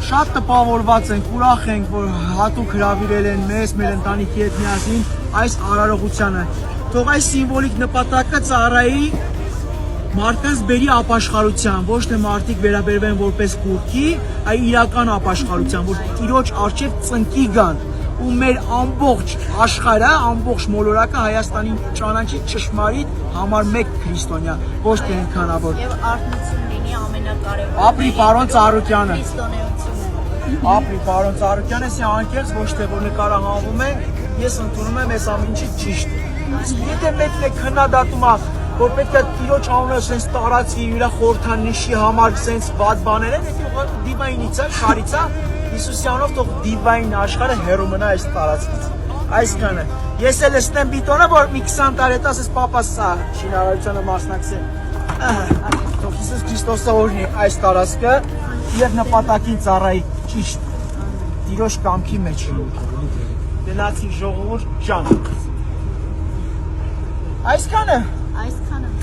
շատ տպավորված ենք, ուրախ ենք, որ հատուկ հրավիրել են մեզ, մեր ընտանիքի հետ միասին այս արարողությանը։ Թող այս սիմվոլիկ նպատակը ծառայի մարդկանց բերի ապաշխարության, ոչ թե մարդիկ վերաբերվեն որպես կուրքի, այլ իրական ապաշխարության, որ Տիրոջ առջև ծնկի գան ու մեր ամբողջ աշխարհը, ամբողջ մոլորակը Հայաստանին ճանաչի ճշմարիտ համար մեկ քրիստոնյա, ոչ թե ինքանավոր։ Եվ արթնություն լինի ամենակարևորը։ Ապրի պարոն Ծառուկյանը։ Քրիստոնեությունը։ Ապրի պարոն Ծառուկյանը, սա անկեղծ ոչ թե որ նկարահանվում է, ես ընդունում եմ այս ամեն ինչի ճիշտ։ Իսկ եթե մեկն է քննադատում է, որ պետք է Տիրոջ անունը սենց տարածի, իր խորհրդանիշի համար սենց վատ բաներ են, դա դիվայնից է, շարից է, Հիսուսյանով թող դիվայն աշխարհը հեռու մնա այս տարածքից։ Այսքանը։ Ես էլ ստեմ բիտոնը, որ մի 20 տարի հետո ասես պապաս սա շինարարությանը մասնակցել։ Թող Հիսուս Քրիստոսը օրհնի այս տարածքը եւ նպատակին ծառայի ճիշտ Տիրոջ կամքի մեջ։ Գնացի ժողովուրդ ջան։ Այսքանը։ Այսքանը։